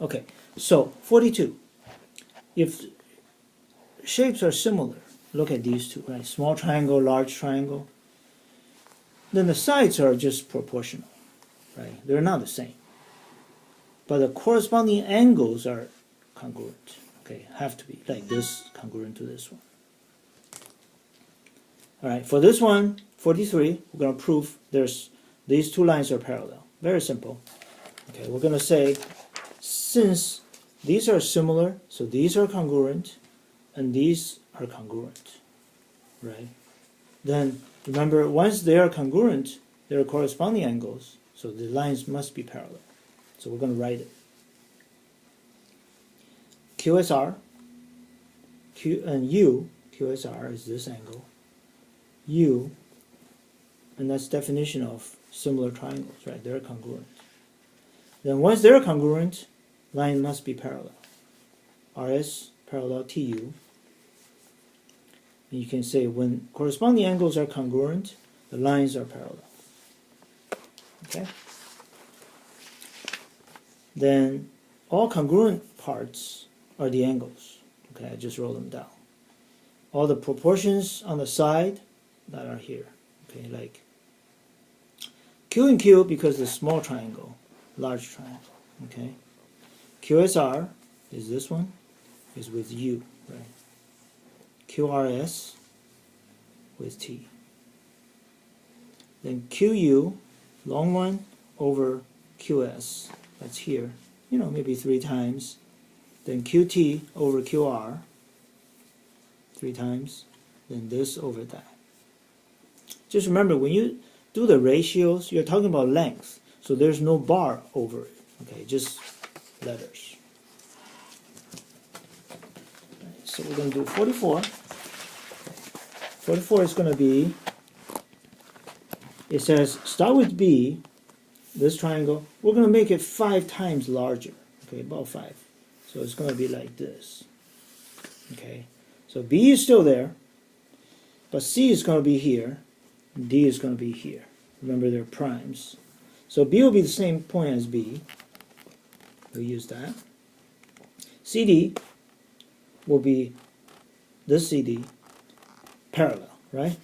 Okay, so 42. If shapes are similar, look at these two, right? Small triangle, large triangle. Then the sides are just proportional, right? They're not the same. But the corresponding angles are congruent. Okay, have to be like this, congruent to this one. All right, for this one, 43, we're going to prove these two lines are parallel. Very simple. Okay, we're going to say since these are similar, so these are congruent, and these are congruent, right? Then remember, once they are congruent, there are corresponding angles, so the lines must be parallel. So we're going to write it. QSR, Q and U, QSR is this angle, U, and that's definition of similar triangles, right? They're congruent. Then once they're congruent, line must be parallel. RS parallel TU. And you can say when corresponding angles are congruent, the lines are parallel. Okay? Then all congruent parts are the angles. Okay, I just wrote them down. All the proportions on the side that are here. Okay, like Q and Q because the small triangle, large triangle. Okay, QSR is this one, is with U, right? QRS with T. Then QU, long one over QS, that's here, maybe 3 times. Then QT over QR, 3 times. Then this over that. Just remember, when you do the ratios, you're talking about length, so there's no bar over it. Okay, just letters. Right, so we're going to do 44. 44 is going to be, it says start with B, this triangle. We're going to make it 5 times larger. Okay, about 5. So it's going to be like this. Okay, so B is still there, but C is going to be here, and D is going to be here. Remember, they're primes. So B will be the same point as B. We'll use that. CD will be this CD parallel, right?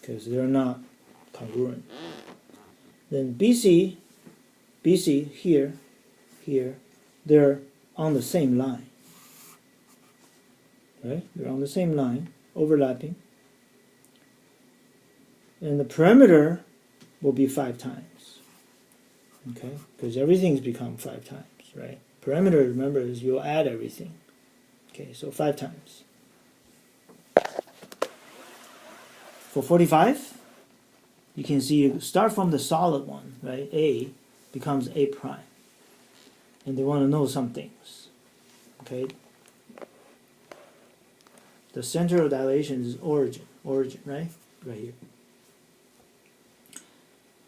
Because they're not congruent. Then BC here, they're on the same line. Right? They're on the same line, overlapping. And the perimeter will be 5 times. Okay? Because everything's become 5 times, right? Perimeter, remember, is you'll add everything. Okay, so 5 times. For 45, you can see you start from the solid one, right? A becomes A prime. And they want to know some things. Okay? The center of dilation is origin, right? Right here.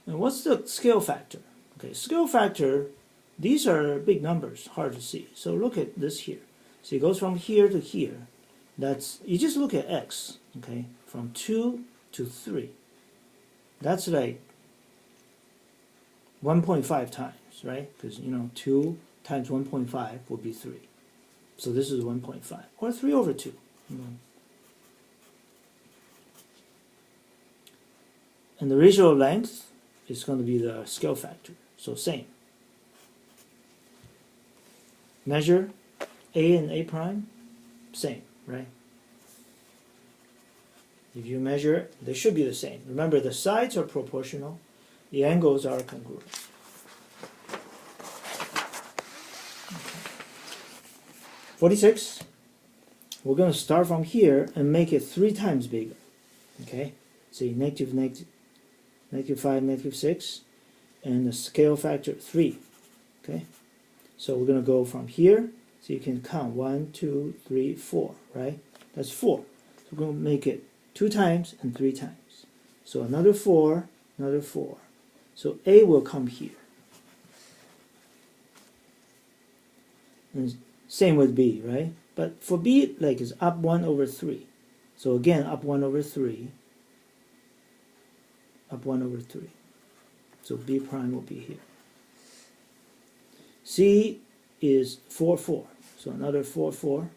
And what's the scale factor? Okay, scale factor, these are big numbers, hard to see. So look at this here. So it goes from here to here. That's, you just look at x, okay, from 2 to 3. That's like 1.5 times, right? Because, 2 times 1.5 would be 3. So this is 1.5, or 3 over 2. And the ratio of length is going to be the scale factor. So same. Measure A and A prime, same, right? If you measure, they should be the same. Remember, the sides are proportional, the angles are congruent. Okay. 46, we're going to start from here and make it 3 times bigger. Okay? See, negative 5, negative 6, and the scale factor 3. Okay? So we're going to go from here, so you can count 1, 2, 3, 4, right? That's 4. So we're going to make it 2 times and 3 times. So another 4, another 4. So A will come here. And same with B, right? But for B, like, it's up 1 over 3. So again, up 1 over 3. Up 1 over 3. So B prime will be here. C is 4, 4. So another 4, 4,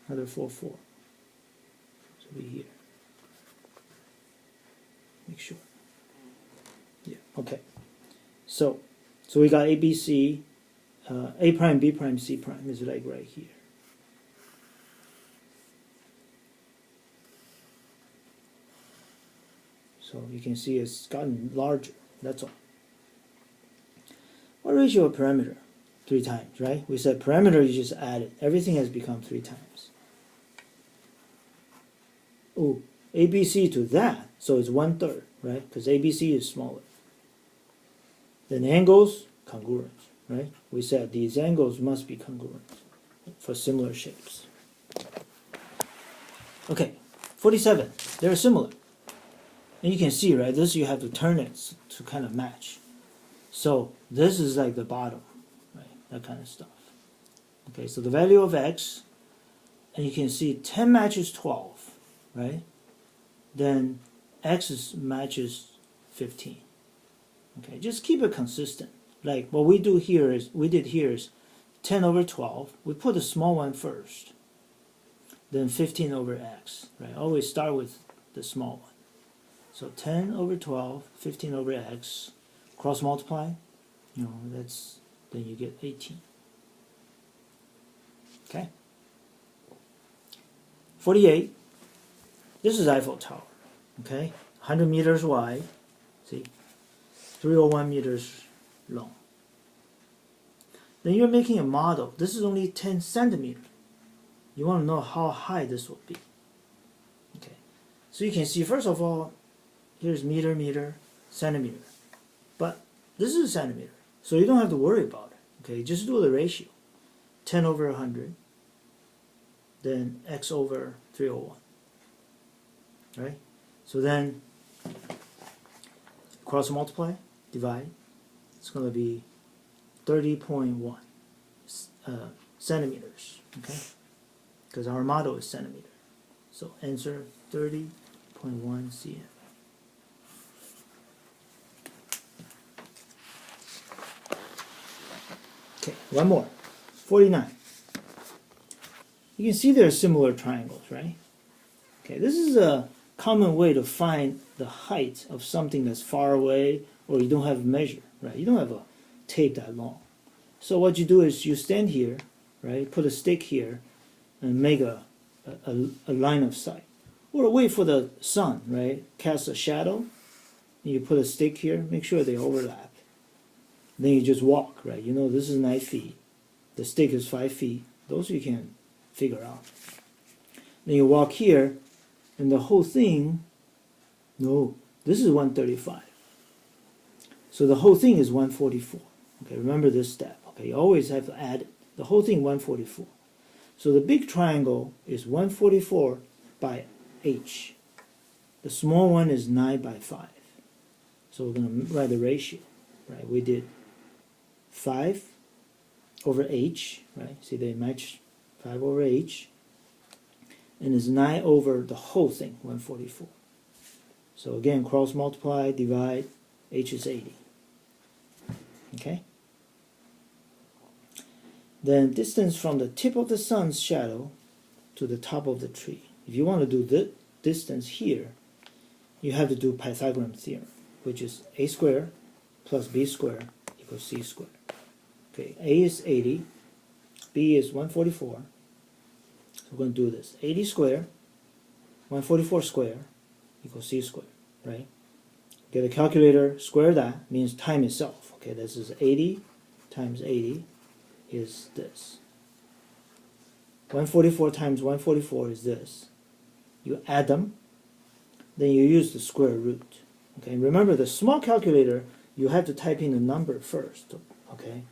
another 4, 4. So be here. Make sure. Yeah, okay. So we got A, B, C, A prime, B prime, C prime is like right here. So you can see it's gotten larger, that's all. What ratio of parameter? 3 times, right? We said parameter, you just add it. Everything has become 3 times. Oh, ABC to that, so it's 1/3, right? Because ABC is smaller. Then angles, congruent, right? We said these angles must be congruent for similar shapes. Okay, 47, they're similar. And you can see, right, this you have to turn it to kind of match. So this is like the bottom, right, that kind of stuff. Okay, so the value of x, and you can see 10 matches 12, right? Then x matches 15. Okay, just keep it consistent. Like what we did here is 10 over 12. We put the small one first, then 15 over x, right? Always start with the small one. So 10 over 12, 15 over x, cross multiply, then you get 18. Okay? 48, this is Eiffel Tower, okay? 100 meters wide, see? 301 meters long. Then you're making a model. This is only 10 centimeters. You want to know how high this will be. Okay. So you can see, first of all, here's meter, meter, centimeter. But this is a centimeter, so you don't have to worry about it. Okay, just do the ratio. 10 over 100, then x over 301. Right? So then cross multiply, divide. It's going to be 30.1 centimeters. Okay? Because our model is centimeter. So answer 30.1 cm. Okay, one more. 49. You can see there are similar triangles, right? Okay, this is a common way to find the height of something that's far away or you don't have a measure, right? You don't have a tape that long. So what you do is you stand here, right? Put a stick here and make a line of sight. Or wait for the sun, right? Cast a shadow. And you put a stick here, make sure they overlap. Then you just walk, right? You know this is 9 feet. The stick is 5 feet. Those you can figure out. Then you walk here, and the whole thing, no, this is 135. So the whole thing is 144. Okay, remember this step. Okay, you always have to add the whole thing 144. So the big triangle is 144 by h. The small one is 9 by 5. So we're going to write the ratio, right? We did 5 over h, right? See, they match 5 over h. And it's 9 over the whole thing, 144. So again, cross multiply, divide, h is 80. Okay? Then distance from the tip of the sun's shadow to the top of the tree. If you want to do the distance here, you have to do Pythagorean theorem, which is a squared plus b squared equals c squared. Okay, a is 80, b is 144. So we're going to do this. 80 squared, 144 squared equals c squared, right? Get a calculator, square that, means time itself. Okay, this is 80 times 80 is this. 144 times 144 is this. You add them, then you use the square root. Okay, remember the small calculator, you have to type in the number first. Okay,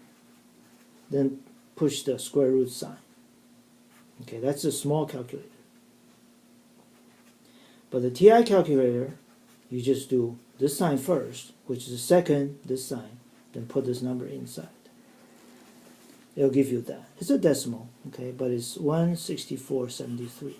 then push the square root sign. Okay, that's a small calculator. But the TI calculator, you just do this sign first, which is second, this sign, then put this number inside. It'll give you that. It's a decimal, okay, but it's 164.73.